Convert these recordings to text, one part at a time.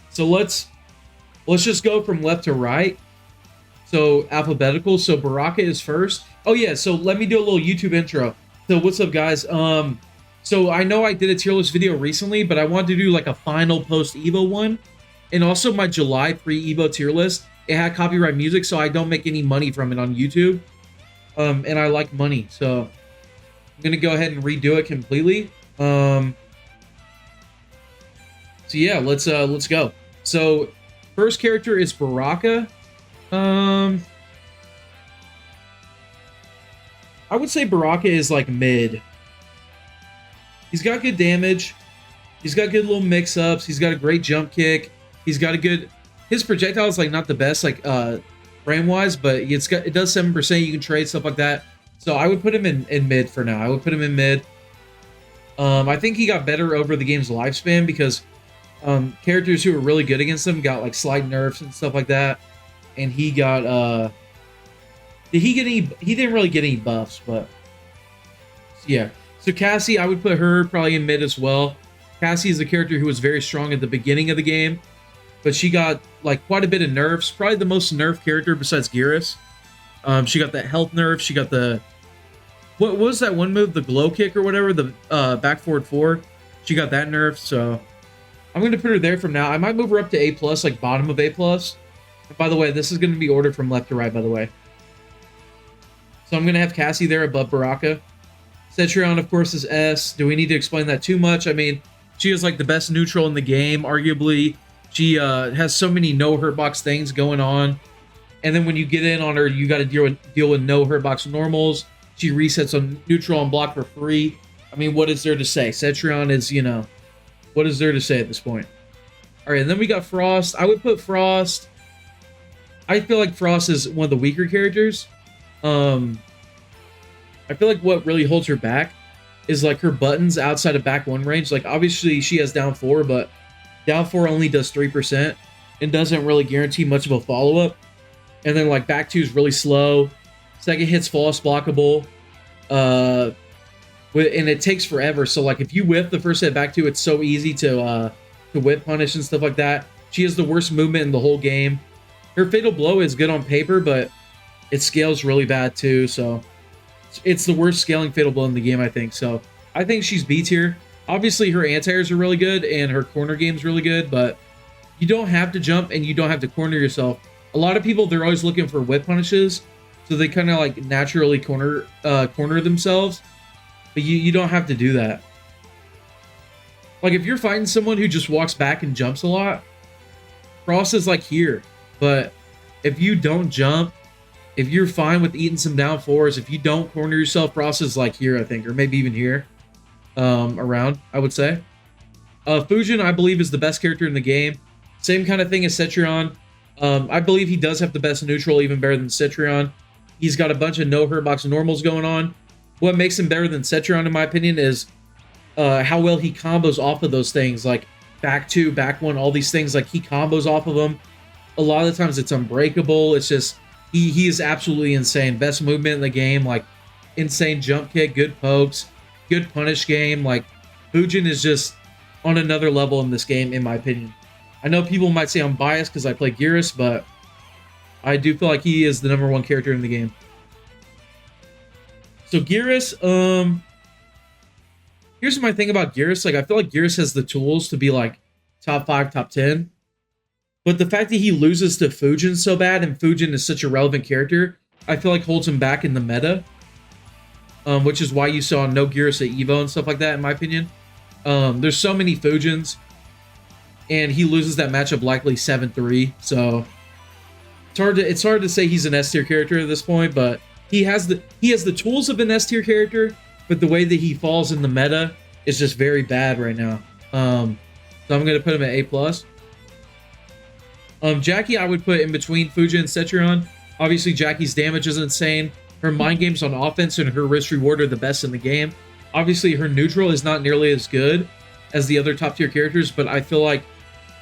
So let's just go from left to right. So alphabetical. So Baraka is first. Oh yeah. So let me do a little YouTube intro. So what's up, guys? So I know I did a tier list video recently, but I wanted to do like a final post Evo one, and also my July pre Evo tier list. It had copyright music, so I don't make any money from it on YouTube. And I like money, so I'm gonna go ahead and redo it completely. So yeah, let's go. So first character is Baraka. I would say Baraka is like mid. He's got good damage. He's got good little mix-ups. He's got a great jump kick. He's got a good... His projectile is like not the best, like frame-wise, but it does 7%. You can trade, stuff like that. So I would put him in mid for now. I would put him in mid. I think he got better over the game's lifespan because characters who were really good against him got like slight nerfs and stuff like that. And he got... Did he get any... He didn't really get any buffs, but... Yeah. So Cassie, I would put her probably in mid as well. Cassie is a character who was very strong at the beginning of the game, but she got like quite a bit of nerfs. Probably the most nerfed character besides Geras. She got that health nerf. She got the... What was that one move? The glow kick or whatever? The back forward 4. She got that nerf, so... I'm going to put her there from now. I might move her up to A+, like bottom of A+. And by the way, this is going to be ordered from left to right, by the way. So I'm going to have Cassie there above Baraka. Cetrion, of course, is S. Do we need to explain that too much? I mean, she is like the best neutral in the game, arguably. She has so many no hurtbox things going on. And then when you get in on her, you got to deal with no hurtbox normals. She resets on neutral and block for free. I mean, what is there to say? Cetrion is, you know, what is there to say at this point? All right, and then we got Frost. I would put Frost. I feel like Frost is one of the weaker characters. I feel like what really holds her back is like her buttons outside of back 1 range. Like obviously she has down 4, but down 4 only does 3% and doesn't really guarantee much of a follow-up. And then like back 2 is really slow. Second hit's false blockable. And it takes forever. So like if you whip the first hit back 2, it's so easy to whip punish and stuff like that. She has the worst movement in the whole game. Her fatal blow is good on paper, but it scales really bad too, so it's the worst scaling fatal blow in the game, I think. So I think she's B tier. Obviously, her anti-airs are really good and her corner game's really good, but you don't have to jump and you don't have to corner yourself. A lot of people, they're always looking for whip punishes, so they kind of like naturally corner themselves, but you don't have to do that. Like if you're fighting someone who just walks back and jumps a lot, Frost is like here. But if you don't jump, if you're fine with eating some down 4s, if you don't corner yourself, Frost is like here, I think, or maybe even here, around, I would say. Fujin, I believe, is the best character in the game. Same kind of thing as Cetrion. I believe he does have the best neutral, even better than Cetrion. He's got a bunch of no hurtbox normals going on. What makes him better than Cetrion, in my opinion, is how well he combos off of those things, like back 2, back 1, all these things, like he combos off of them. A lot of the times it's unbreakable. It's just... He is absolutely insane. Best movement in the game, like insane jump kick, good pokes, good punish game. Like Fujin is just on another level in this game, in my opinion. I know people might say I'm biased because I play Geras, but I do feel like he is the #1 character in the game. So Geras, here's my thing about Geras. Like I feel like Geras has the tools to be like top 5, top 10. But the fact that he loses to Fujin so bad, and Fujin is such a relevant character, I feel like holds him back in the meta. Which is why you saw no Geras at Evo and stuff like that, in my opinion. There's so many Fujins, and he loses that matchup likely 7-3. So it's hard to say he's an S tier character at this point, but he has the tools of an S tier character, but the way that he falls in the meta is just very bad right now. So I'm gonna put him at A+. Jacqui, I would put in between Fujin and Cetrion. Obviously, Jacqui's damage is insane. Her mind games on offense and her risk reward are the best in the game. Obviously, her neutral is not nearly as good as the other top tier characters, but I feel like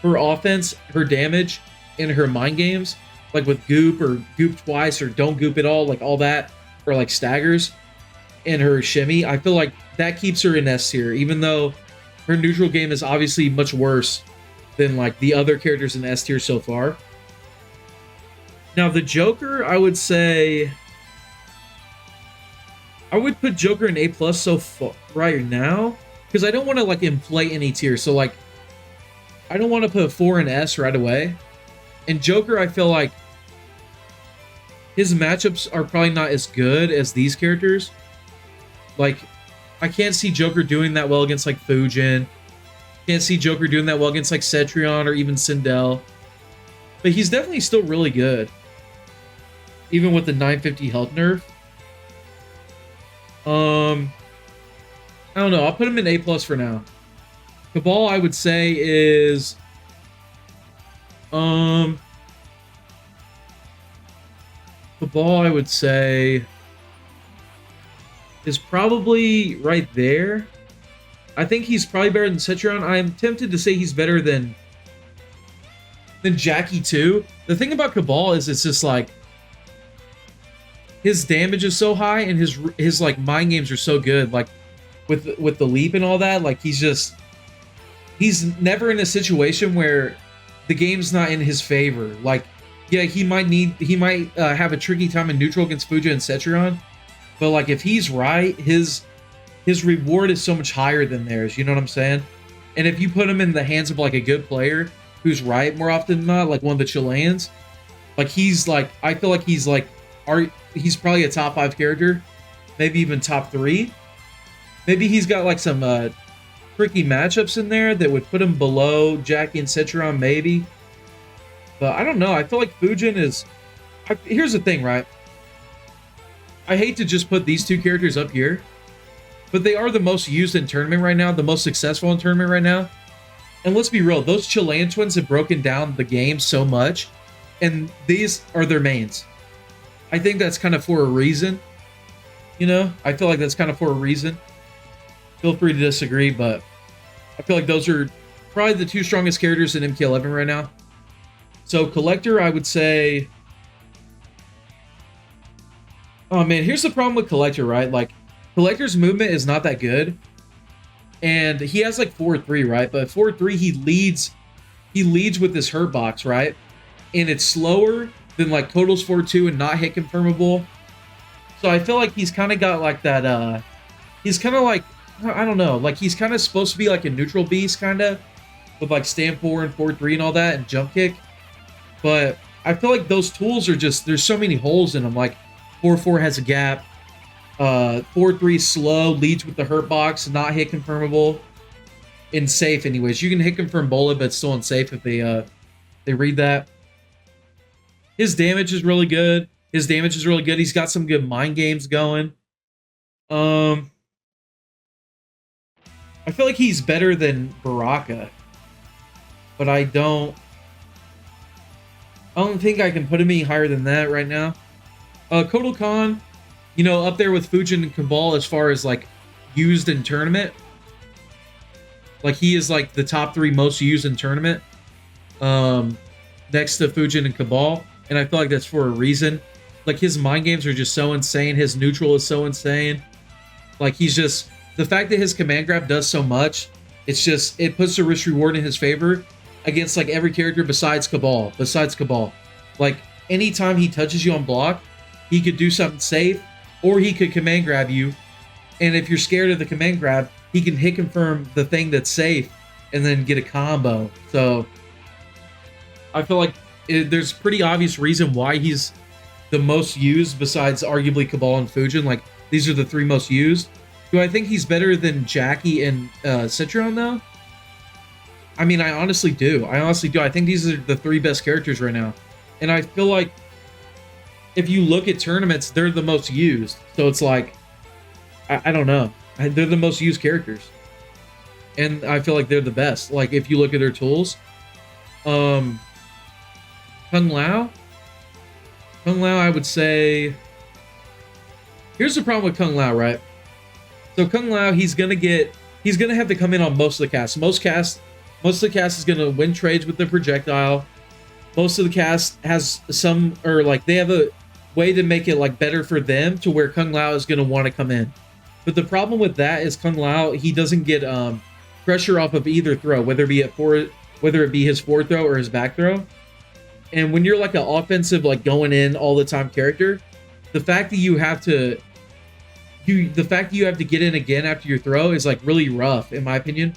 her offense, her damage, and her mind games, like with goop or goop twice or don't goop at all, like all that, or like staggers, and her shimmy, I feel like that keeps her in S tier, even though her neutral game is obviously much worse than like the other characters in S tier so far. Now the Joker, I would say I would put Joker in A+ so far right now, because I don't want to like inflate any tier. So like I don't want to put 4 in S right away. And Joker, I feel like his matchups are probably not as good as these characters. Like, I can't see Joker doing that well against like Fujin. Can't see Joker doing that well against like Cetrion or even Sindel. But he's definitely still really good. Even with the 950 health nerf. I don't know. I'll put him in A+ for now. Kabal, I would say, is Kabal, I would say, is probably right there. I think he's probably better than Cetrion. I'm tempted to say he's better than Jacqui too. The thing about Kabal is it's just like his damage is so high and his like mind games are so good. Like with the leap and all that, like he's never in a situation where the game's not in his favor. Like, yeah, he might have a tricky time in neutral against Fujin and Cetrion, but like if he's right, his reward is so much higher than theirs. You know what I'm saying? And if you put him in the hands of like a good player who's right more often than not, like one of the Chileans, like he's like, I feel like he's probably a top 5 character, maybe even top 3. Maybe he's got like some tricky matchups in there that would put him below Jacqui and Cetrion, maybe. But I don't know. I feel like Fujin is... Here's the thing, right? I hate to just put these two characters up here, but they are the most used in tournament right now, the most successful in tournament right now. And let's be real, those Chilean twins have broken down the game so much, and these are their mains. I think that's kind of for a reason. You know? I feel like that's kind of for a reason. Feel free to disagree, but I feel like those are probably the two strongest characters in MK11 right now. So Collector, I would say... Oh man, here's the problem with Collector, right? Like, Collector's movement is not that good. And he has like 4-3, right? But 4-3, he leads with his hurt box, right? And it's slower than like Kotal's 4-2 and not hit confirmable. So I feel like he's kind of got like that, he's kind of like, I don't know, like he's kind of supposed to be like a neutral beast, kind of, with like stand 4 and 4-3 and all that, and jump kick. But I feel like those tools are just, there's so many holes in them. Like 4-4 has a gap, 4-3 slow, leads with the hurt box, not hit confirmable, and safe anyways. You can hit confirm bullet, but it's still unsafe if they read that. His damage is really good. He's got some good mind games going. I feel like he's better than Baraka, but I don't think I can put him any higher than that right now. Kotal Kahn, you know, up there with Fujin and Kabal as far as like used in tournament. Like he is like the top 3 most used in tournament, next to Fujin and Kabal, and I feel like that's for a reason. Like his mind games are just so insane. His neutral is so insane. Like he's just, the fact that his command grab does so much, it's just, it puts the risk reward in his favor against like every character besides Kabal. Like anytime he touches you on block, he could do something safe, or he could command grab you. And if you're scared of the command grab, he can hit confirm the thing that's safe and then get a combo. So I feel like there's pretty obvious reason why he's the most used besides arguably Kabal and Fujin. Like these are the 3 most used. Do I think he's better than Jacqui and Cetrion though? I mean, I honestly do. I think these are the 3 best characters right now. And I feel like if you look at tournaments, they're the most used. So it's like, I don't know. They're the most used characters. And I feel like they're the best. Like if you look at their tools. Kung Lao, I would say... Here's the problem with Kung Lao, right? So Kung Lao, he's gonna have to come in on most of the cast. Most of the cast is gonna win trades with the projectile. Most of the cast has some, or like they have a way to make it like better for them to where Kung Lao is gonna want to come in. But the problem with that is Kung Lao, he doesn't get pressure off of either throw, whether it be at whether it be his forward throw or his back throw. And when you're like an offensive, like going in all the time character, the fact that you have to get in again after your throw is like really rough, in my opinion.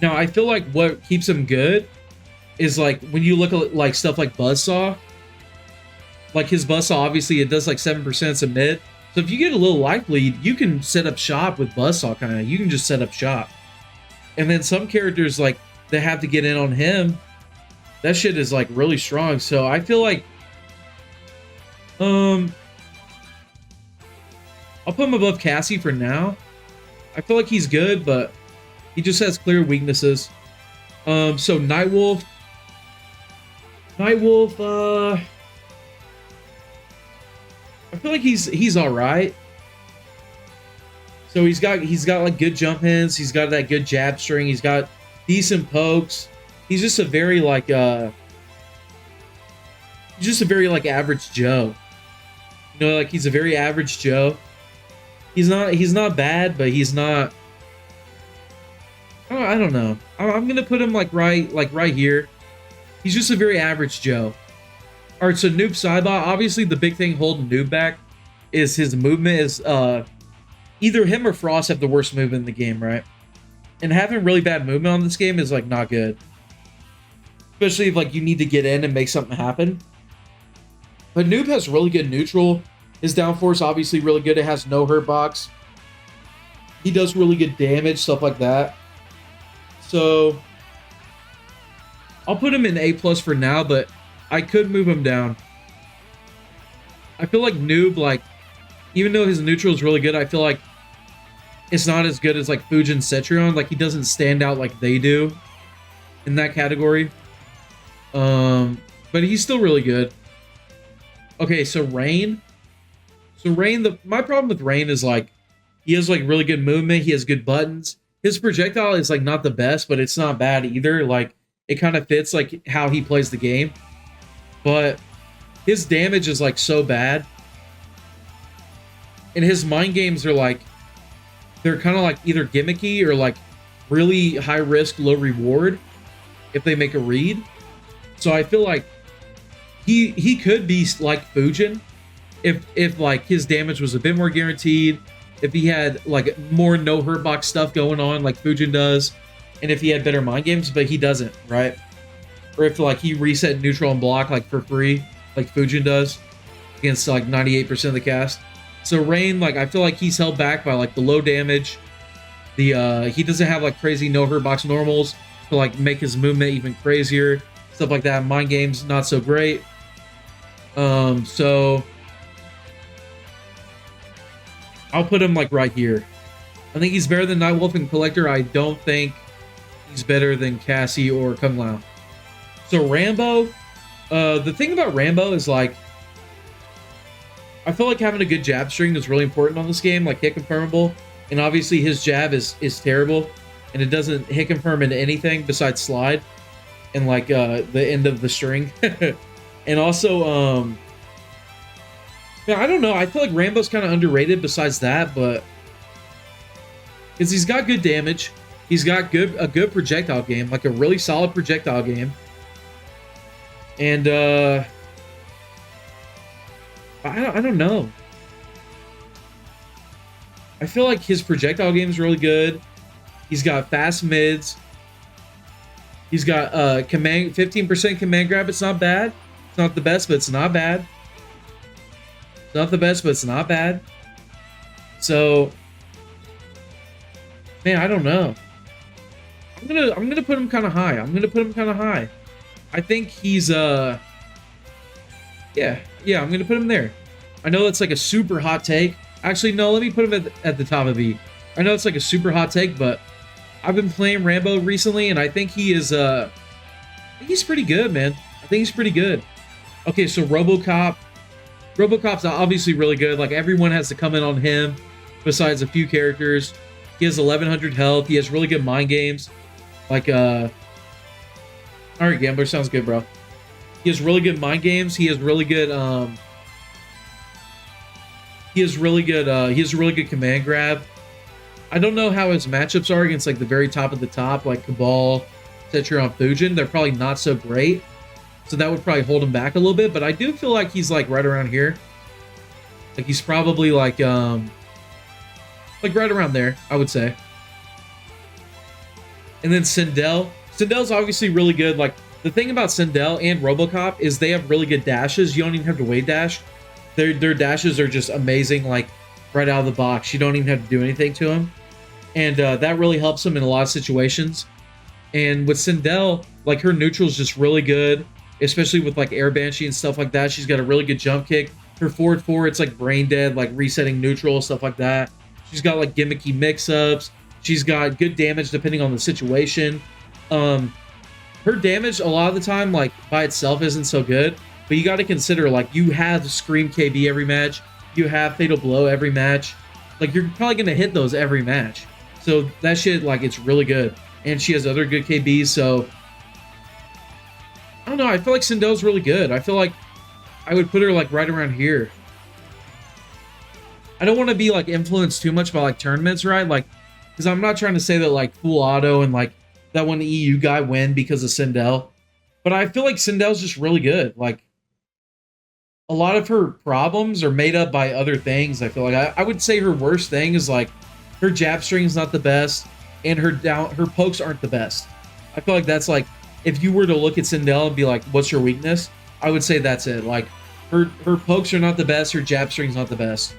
Now, I feel like what keeps him good is like when you look at like stuff like Buzzsaw, like his Buzzsaw, obviously it does like 7% to mid. So if you get a little life lead, you can set up shop with Buzzsaw kind of. You can just set up shop. And then some characters like that have to get in on him, that shit is like really strong. So I feel like I'll put him above Cassie for now. I feel like he's good, but he just has clear weaknesses. So Nightwolf, I feel like he's all right. So he's got like good jump hints. He's got that good jab string. He's got decent pokes. He's just a very like average Joe. You know, like he's a very average Joe. He's not bad, but he's not. I don't know. I'm gonna put him like right here. He's just a very average Joe. All right, so Noob Saibot. Obviously, the big thing holding Noob back is his movement. Is either him or Frost have the worst movement in the game, right? And having really bad movement on this game is like not good, especially if like you need to get in and make something happen. But Noob has really good neutral. His down force obviously really good. It has no hurt box. He does really good damage, stuff like that. So I'll put him in A+ for now, but I could move him down. I feel like Noob, like, even though his neutral is really good, I feel like it's not as good as like Fujin Cetrion. Like, he doesn't stand out like they do in that category. But he's still really good. Okay, so Rain. So Rain, my problem with Rain is like he has like really good movement. He has good buttons. His projectile is like not the best, but it's not bad either. Like, it kind of fits like how he plays the game. But his damage is like so bad. And his mind games are like, they're kind of like either gimmicky or like really high risk, low reward if they make a read. So I feel like he could be like Fujin if like his damage was a bit more guaranteed, if he had like more no hurt box stuff going on like Fujin does, and if he had better mind games, but he doesn't, right? Or if like he reset neutral and block like for free like Fujin does against like 98% of the cast. So Rain, like, I feel like he's held back by like the low damage. He doesn't have like crazy no hurt box normals to like make his movement even crazier, stuff like that. Mind games not so great. So I'll put him like right here. I think he's better than Nightwolf and Collector. I don't think he's better than Cassie or Kung Lao. So Rambo, the thing about Rambo is like, I feel like having a good jab string is really important on this game, like hit confirmable. And obviously his jab is terrible, and it doesn't hit confirm into anything besides slide and like the end of the string. And also, yeah, I don't know. I feel like Rambo's kind of underrated besides that, but because he's got good damage, he's got a good projectile game, like a really solid projectile game, and I don't know. I feel like his projectile game is really good. He's got fast mids. He's got 15% command grab. It's not bad. It's not the best, but it's not bad. It's not the best, but it's not bad. So, man, I don't know. I'm gonna put him kind of high. I think he's yeah, I'm gonna put him there. I know that's like a super hot take. Actually, no, let me put him at the top of E. I know it's like a super hot take, but I've been playing Rambo recently, and I think he is he's pretty good, man. I think he's pretty good. Okay, so RoboCop. RoboCop's obviously really good. Like, everyone has to come in on him besides a few characters. He has 1100 health. He has really good mind games. Like, all right, Gambler, sounds good, bro. He has really good mind games. He has really good he has really good command grab. I don't know how his matchups are against like the very top of the top, like Kabal, Cetrion, Fujin, they're probably not so great. So that would probably hold him back a little bit. But I do feel like he's like right around here. Like he's probably like right around there, I would say. And then Sindel. Sindel's obviously really good. Like the thing about Sindel and RoboCop is they have really good dashes. You don't even have to wave dash. Their dashes are just amazing, like right out of the box. You don't even have to do anything to them. And that really helps them in a lot of situations. And with Sindel, like her neutral is just really good, especially with like air banshee and stuff like that. She's got a really good jump kick. Her forward four, it's like brain dead, like resetting neutral, stuff like that. She's got like gimmicky mix-ups. She's got good damage depending on the situation. Her damage a lot of the time, like by itself, isn't so good. But you got to consider, like, you have Scream KB every match. You have Fatal Blow every match. Like, you're probably going to hit those every match. So that shit, like, it's really good. And she has other good KBs, so I don't know. I feel like Sindel's really good. I feel like I would put her, like, right around here. I don't want to be, like, influenced too much by, like, tournaments, right? Like, because I'm not trying to say that, like, Full Auto and, like, that one EU guy win because of Sindel. But I feel like Sindel's just really good. Like, a lot of her problems are made up by other things. I feel like I would say her worst thing is, like, her jab string's not the best, and her pokes aren't the best. I feel like that's, like, if you were to look at Sindel and be like, what's your weakness? I would say that's it. Like, her pokes are not the best, her jab string's not the best.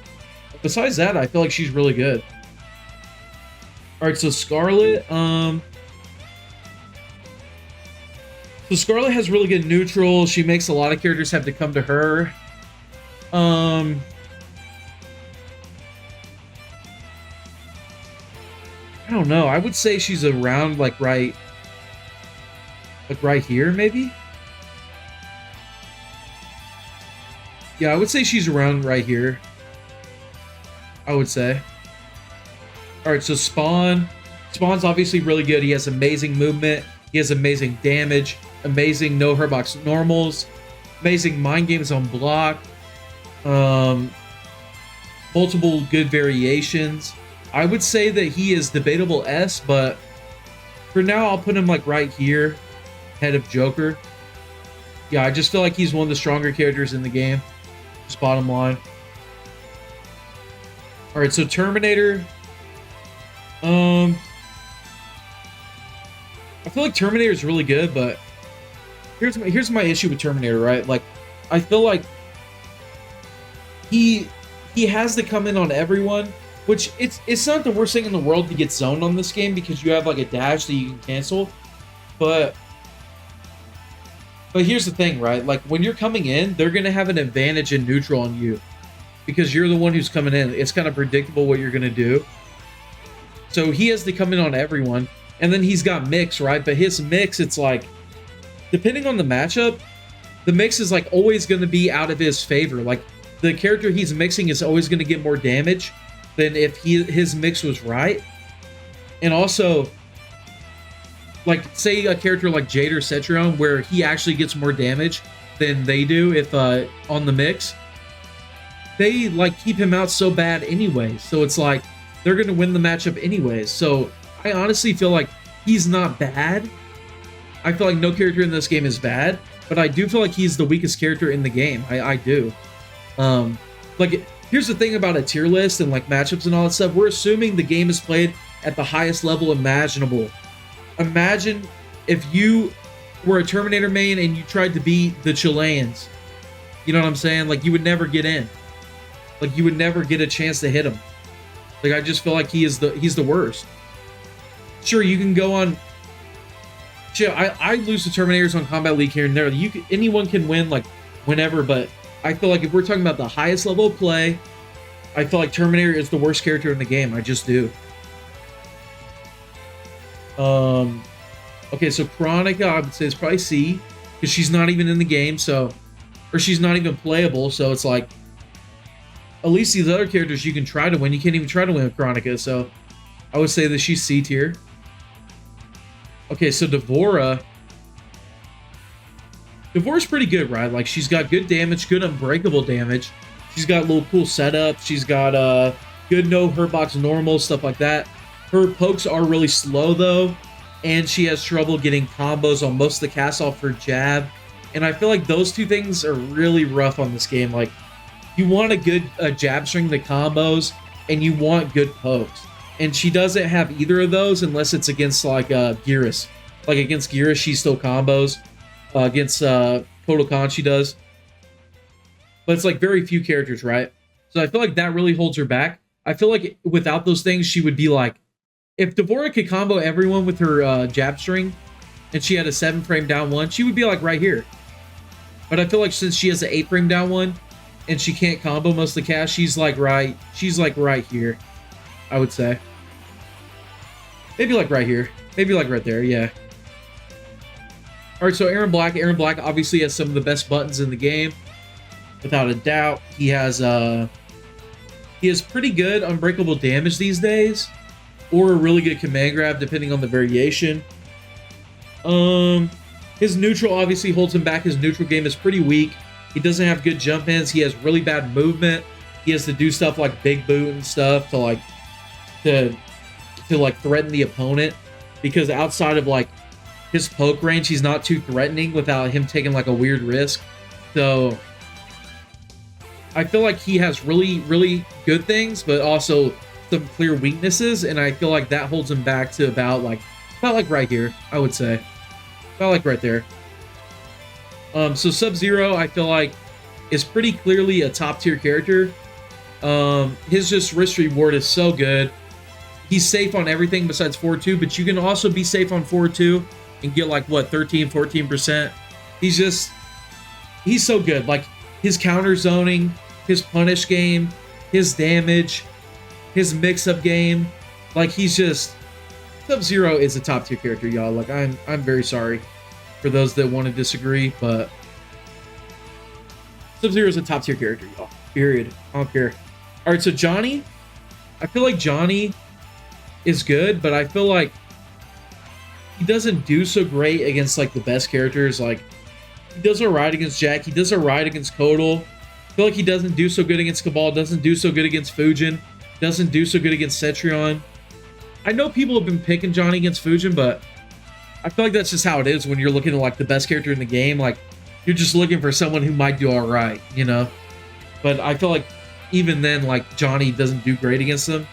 Besides that, I feel like she's really good. Alright, so Skarlet, so Skarlet has really good neutral. She makes a lot of characters have to come to her. I don't know. I would say she's around like right here, maybe. Yeah, I would say she's around right here. I would say. All right, so Spawn. Spawn's obviously really good. He has amazing movement. He has amazing damage. Amazing no hurtbox normals. Amazing mind games on block. Multiple good variations. I would say that he is debatable S, but for now I'll put him like right here, head of Joker. Yeah, I just feel like he's one of the stronger characters in the game. Just bottom line. All right, so Terminator. I feel like Terminator is really good, but here's my issue with Terminator, right? Like, I feel like he has to come in on everyone, which it's not the worst thing in the world to get zoned on this game because you have like a dash that you can cancel, but here's the thing, right? Like, when you're coming in, they're gonna have an advantage in neutral on you because you're the one who's coming in. It's kind of predictable what you're gonna do. So he has to come in on everyone. And then he's got mix, right? But his mix, it's like, depending on the matchup, the mix is like always going to be out of his favor. Like, the character he's mixing is always going to get more damage than if his mix was right. And also, like, say a character like Jade or Cetrion, where he actually gets more damage than they do if on the mix, they like keep him out so bad anyway. So it's like they're going to win the matchup anyways. So I honestly feel like he's not bad. I feel like no character in this game is bad, but I do feel like he's the weakest character in the game. I do. Like, here's the thing about a tier list and like matchups and all that stuff. We're assuming the game is played at the highest level imaginable. Imagine if you were a Terminator main and you tried to beat the Chileans. You know what I'm saying? Like, you would never get in. Like, you would never get a chance to hit him. Like, I just feel like he's the worst. Sure, you can go on. Sure, I lose to Terminators on Combat League here and there. Anyone can win, like, whenever, but I feel like if we're talking about the highest level of play, I feel like Terminator is the worst character in the game. I just do. Okay, so Kronika, I would say is probably C, because she's not even in the game, or she's not even playable, so it's like, at least these other characters you can try to win. You can't even try to win with Kronika, so I would say that she's C tier. Okay, so Devorah's pretty good, right? Like, she's got good damage, good unbreakable damage. She's got little cool setups. She's got good no hurtbox normal, stuff like that. Her pokes are really slow, though. and she has trouble getting combos on most of the cast off her jab. And I feel like those two things are really rough on this game. Like, you want a good jab string to combos, and you want good pokes. And she doesn't have either of those unless it's against, like, Geras. Like, against Geras, she still combos. Against Kotal Kahn, she does. But it's, like, very few characters, right? So I feel like that really holds her back. I feel like without those things, she would be, like... If D'Vorah could combo everyone with her jab string, and she had a 7-frame down one, she would be, like, right here. But I feel like since she has an 8-frame down one, and she can't combo most of the cast, she's like right here, I would say. Maybe like right here. Maybe like right there, yeah. Alright, so Erron Black obviously has some of the best buttons in the game. Without a doubt. He has pretty good unbreakable damage these days. Or a really good command grab, depending on the variation. His neutral obviously holds him back. His neutral game is pretty weak. He doesn't have good jump ins. He has really bad movement. He has to do stuff like big boot and stuff to like threaten the opponent, because outside of like his poke range, he's not too threatening without him taking like a weird risk. So I feel like he has really, really good things, but also some clear weaknesses, and I feel like that holds him back to about like right here, I would say. About like right there. So Sub-Zero, I feel like, is pretty clearly a top-tier character. His just risk-reward is so good. He's safe on everything besides 4-2, but you can also be safe on 4-2 and get like, what, 13, 14%. He's so good. Like, his counter zoning, his punish game, his damage, his mix-up game. Like, he's just... Sub-Zero is a top-tier character, y'all. Like, I'm very sorry for those that want to disagree, but Sub-Zero is a top-tier character, y'all. Period. I don't care. Alright, so Johnny. I feel like Johnny is good, but I feel like he doesn't do so great against, like, the best characters. Like, he does alright against Jack. He does alright against Kotal. I feel like he doesn't do so good against Kabal. Doesn't do so good against Fujin. Doesn't do so good against Cetrion. I know people have been picking Johnny against Fujin, but I feel like that's just how it is when you're looking at like the best character in the game. Like, you're just looking for someone who might do all right, you know? But I feel like even then, like, Johnny doesn't do great against them.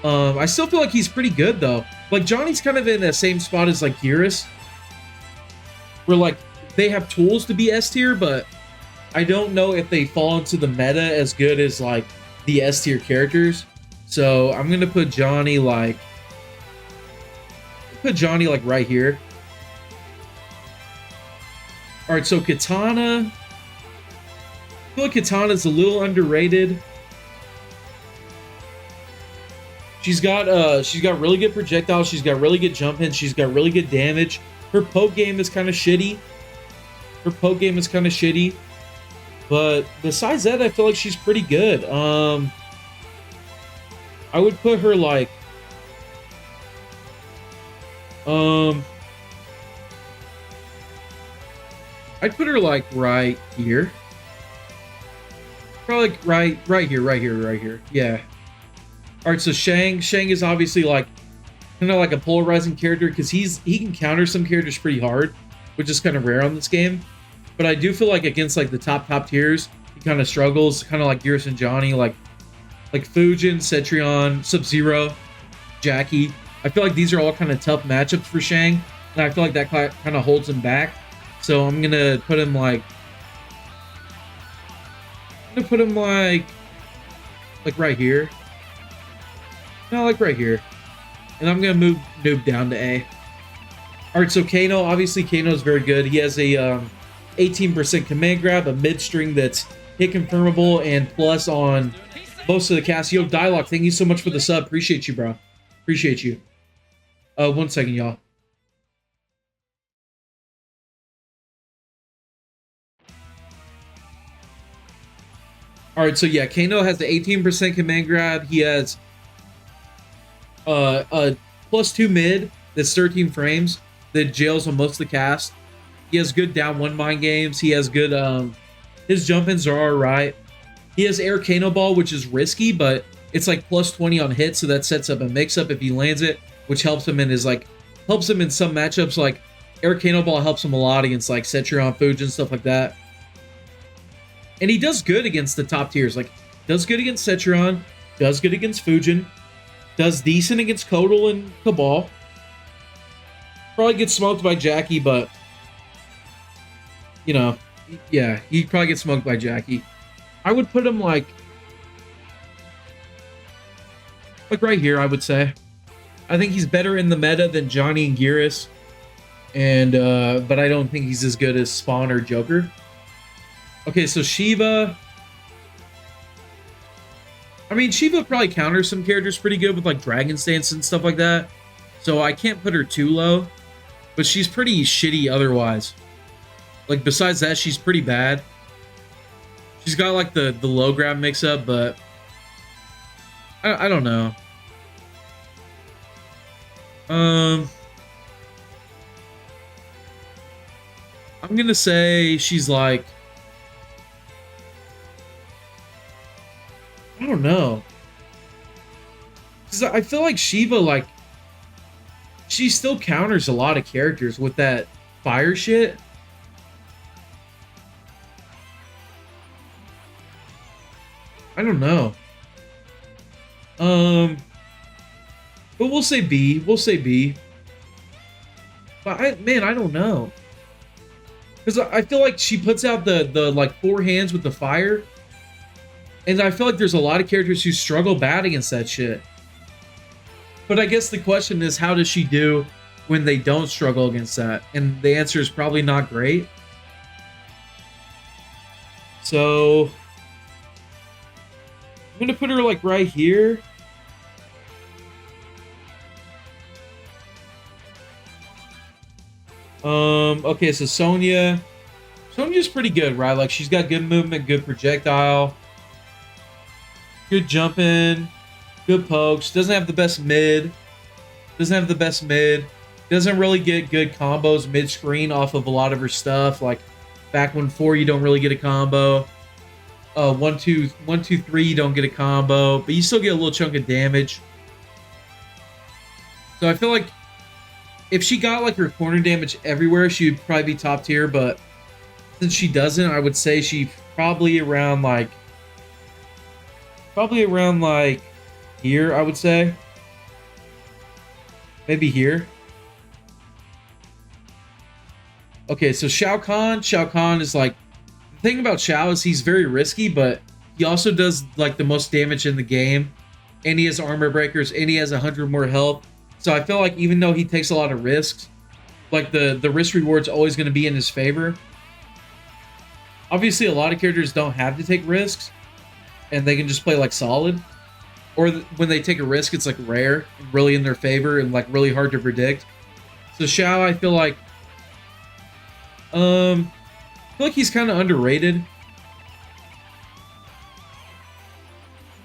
I still feel like he's pretty good, though. Like, Johnny's kind of in the same spot as, like, Geras, where, like, they have tools to be S tier, but I don't know if they fall into the meta as good as, like, the S tier characters. So I'm going to put Johnny, like... right here. Alright, so Kitana. I feel like Kitana's a little underrated. She's got really good projectiles. She's got really good jump ins. She's got really good damage. Her poke game is kind of shitty. But besides that, I feel like she's pretty good. I would put her like... I'd put her like right here. Probably like right here. Yeah. Alright, so Shang is obviously like kind of like a polarizing character because he can counter some characters pretty hard, which is kind of rare on this game. But I do feel like against like the top tiers, he kind of struggles, kind of like Geras and Johnny, like Fujin, Cetrion, Sub-Zero, Jacqui. I feel like these are all kind of tough matchups for Shang, and I feel like that kind of holds him back. So I'm gonna put him like right here. No, like right here. And I'm gonna move Noob down to A. Alright, so Kano, obviously Kano is very good. He has a 18% command grab, a mid string that's hit confirmable, and plus on most of the cast. Yo, Dialogue, thank you so much for the sub. Appreciate you, bro. Appreciate you. 1 second, y'all. Alright, so yeah, Kano has the 18% command grab. He has a +2 mid that's 13 frames that jails on most of the cast. He has good down one mind games. He has good his jump ins are alright. He has air Kano ball, which is risky, but it's like +20 on hit, so that sets up a mix up if he lands it, which helps him in his like helps him in some matchups. Like Air Cannonball helps him a lot against like Cetrion, Fujin, stuff like that. And he does good against the top tiers. Like does good against Cetrion, does good against Fujin, does decent against Kotal and Kabal. Probably gets smoked by Jacqui, but you know, yeah, he'd probably get smoked by Jacqui. I would put him like right here, I would say. I think he's better in the meta than Johnny and Geras. And but I don't think he's as good as Spawn or Joker. Okay, so Sheeva. I mean, Sheeva probably counters some characters pretty good with like Dragon Stance and stuff like that. So I can't put her too low. But she's pretty shitty otherwise. Like besides that, she's pretty bad. She's got like the low grab mix up, but I don't know. I'm gonna say she's like, I don't know, because I feel like Sheeva, like, she still counters a lot of characters with that fire shit. I don't know. But we'll say B. We'll say B. But man, I don't know. Because I feel like she puts out the like 4 hands with the fire. And I feel like there's a lot of characters who struggle bad against that shit. But I guess the question is, how does she do when they don't struggle against that? And the answer is probably not great. So I'm gonna put her like right here. Okay, so Sonya. Sonya's pretty good, right? Like, she's got good movement, good projectile, good jumping, good pokes. Doesn't have the best mid. Doesn't really get good combos mid-screen off of a lot of her stuff. Like, back 1-4, you don't really get a combo. 1-2-3, you don't get a combo. But you still get a little chunk of damage. So I feel like if she got like her corner damage everywhere, she would probably be top tier, but since she doesn't, I would say she probably around like here, I would say. Maybe here. Okay, so Shao Kahn is like, the thing about Shao is he's very risky, but he also does like the most damage in the game, and he has armor breakers, and he has 100 more health. So I feel like even though he takes a lot of risks, like the risk reward's always going to be in his favor. Obviously, a lot of characters don't have to take risks, and they can just play like solid. Or when they take a risk, it's like rare, and really in their favor, and like really hard to predict. So Shao, I feel like he's kind of underrated.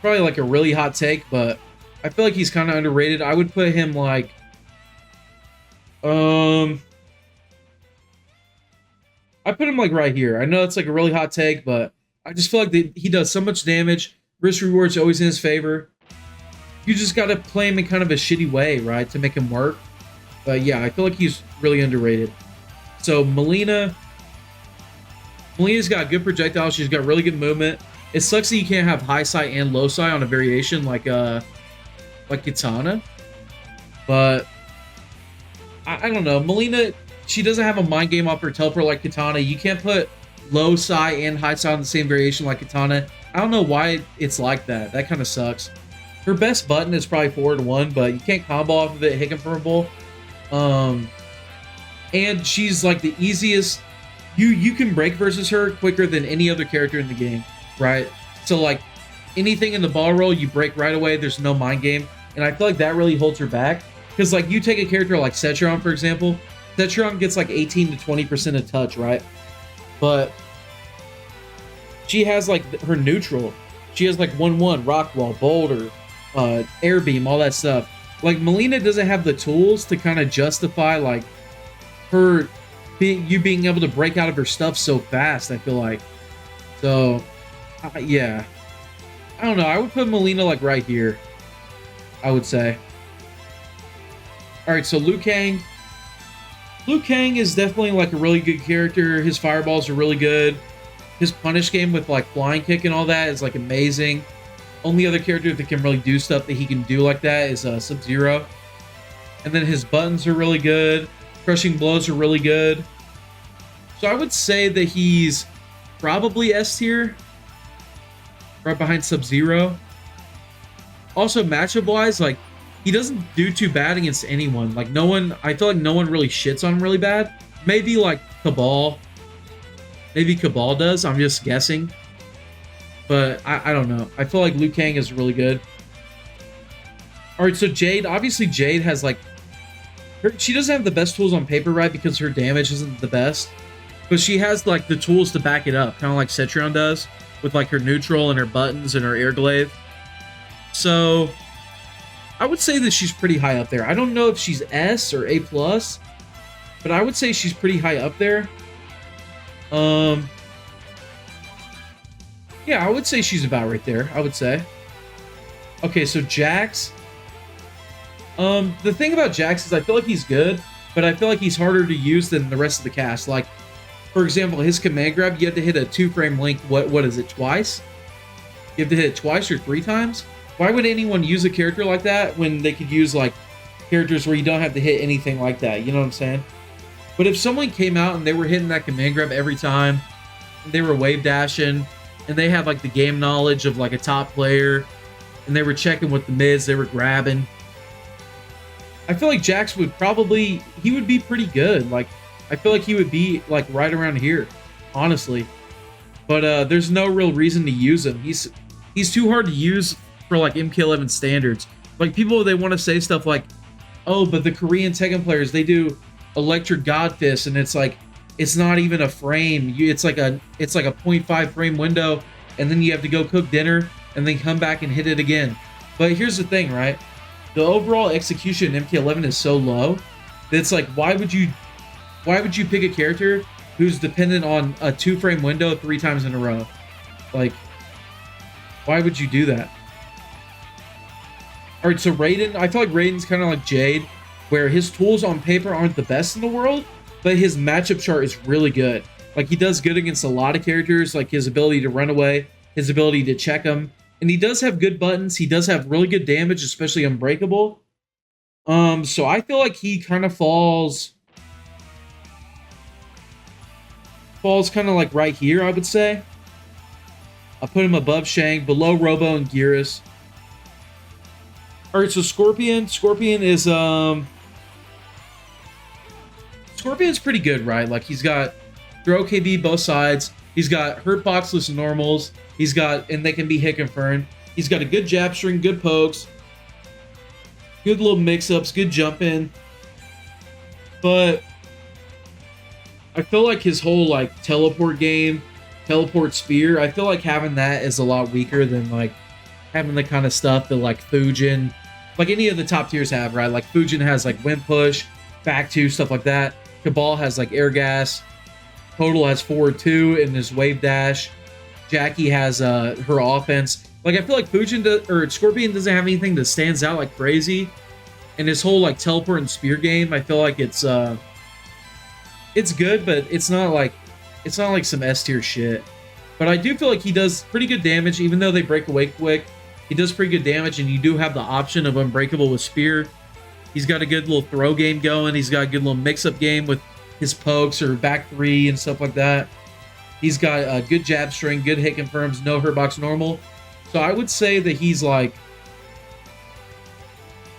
Probably like a really hot take, but I feel like he's kind of underrated. I would put him like, I put him like right here. I know it's like a really hot take, but I just feel like he does so much damage. Risk reward's always in his favor. You just got to play him in kind of a shitty way, right, to make him work. But yeah, I feel like he's really underrated. So Mileena. Melina's got good projectile. She's got really good movement. It sucks that you can't have high sight and low sight on a variation like Kitana. But I don't know. Mileena, she doesn't have a mind game off her teleport like Kitana. You can't put low sight and high sight on the same variation like Kitana. I don't know why it's like that. That kind of sucks. Her best button is probably forward 1, but you can't combo off of it, hit confirmable. And she's like the easiest. You can break versus her quicker than any other character in the game, right? So like anything in the ball roll, you break right away. There's no mind game, and I feel like that really holds her back. Because like you take a character like Cetrion, for example. Cetrion gets like 18 to 20% of touch, right? But she has like her neutral. She has like 1-1, rock wall, boulder, air beam, all that stuff. Like Mileena doesn't have the tools to kind of justify like you being able to break out of her stuff so fast, I feel like. So yeah, I don't know. I would put Mileena like right here, I would say. All right, so Liu Kang. Liu Kang is definitely like a really good character. His fireballs are really good. His punish game with like flying kick and all that is like amazing. Only other character that can really do stuff that he can do like that is Sub-Zero. And then his buttons are really good. Crushing blows are really good. So I would say that he's probably S tier. Right behind Sub-Zero. Also, matchup-wise, like, he doesn't do too bad against anyone. Like, no one... I feel like no one really shits on him really bad. Maybe, like, Kabal. Maybe Kabal does. I'm just guessing. But I don't know. I feel like Liu Kang is really good. Alright, so Jade. Obviously, Jade has, like... she doesn't have the best tools on paper, right? Because her damage isn't the best. But she has, like, the tools to back it up. Kind of like Cetrion does. With, like, her neutral and her buttons and her air glaive. So... I would say that she's pretty high up there. I don't know if she's S or A+. But I would say she's pretty high up there. Yeah, I would say she's about right there. I would say. Okay, so Jax. The thing about Jax is I feel like he's good, but I feel like he's harder to use than the rest of the cast. Like, for example, his command grab, you have to hit a 2-frame link. What is it? Twice? You have to hit it twice or 3 times? Why would anyone use a character like that when they could use like characters where you don't have to hit anything like that? You know what I'm saying? But if someone came out and they were hitting that command grab every time, and they were wave dashing, and they had like the game knowledge of like a top player, and they were checking with the mids, they were grabbing, I feel like Jax would probably, he would be pretty good. Like, I feel like he would be like right around here, honestly. But there's no real reason to use him. He's too hard to use for like MK11 standards. Like, people, they want to say stuff like, oh, but the Korean Tekken players, they do electric god fist, and it's like, it's not even a frame. It's like a 0.5 frame window, and then you have to go cook dinner and then come back and hit it again. But here's the thing, right? The overall execution in MK11 is so low that it's like, why would you pick a character who's dependent on a 2-frame window 3 times in a row? Like, why would you do that? All right, so Raiden, I feel like Raiden's kind of like Jade, where his tools on paper aren't the best in the world, but his matchup chart is really good. Like, he does good against a lot of characters, like his ability to run away, his ability to check them, and he does have good buttons. He does have really good damage, especially Unbreakable. So I feel like he kind of falls kind of like right here, I would say. I'll put him above Shang, below Robo and Geras. All right, so Scorpion is Scorpion's pretty good, right? Like, he's got throw KB both sides. He's got hurt boxless normals. He's got, and they can be hit confirmed. He's got a good jab string, good pokes, good little mix-ups, good jump in. But I feel like his whole like teleport game, teleport spear, I feel like having that is a lot weaker than like having the kind of stuff that like Fujin, like any of the top tiers have, right? Like Fujin has like wind push, back 2, stuff like that. Kabal has like air gas. Kotal has forward 2 in his wave dash. Jacqui has her offense. Like, I feel like Scorpion doesn't have anything that stands out like crazy. And his whole like teleport and spear game, I feel like it's good, but it's not like some S tier shit. But I do feel like he does pretty good damage, even though they break away quick. He does pretty good damage, and you do have the option of Unbreakable with spear. He's got a good little throw game going. He's got a good little mix-up game with his pokes or back 3 and stuff like that. He's got a good jab string, good hit confirms, no hurt box normal. So I would say that he's like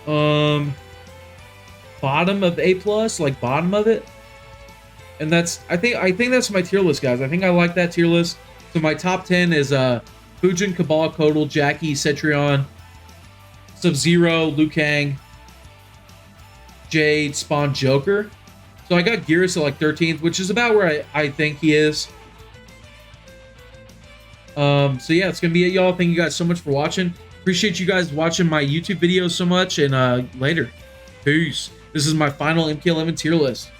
bottom of A+, like bottom of it. And that's I think that's my tier list, guys. I think I like that tier list. So my top 10 is Fujin, Kabal, Kotal, Jacqui, Cetrion, Sub-Zero, Liu Kang, Jade, Spawn, Joker. So I got Geras at like 13th, which is about where I think he is. So yeah, it's gonna be it, y'all. Thank you guys so much for watching. Appreciate you guys watching my YouTube videos so much, and later. Peace. This is my final MK11 tier list.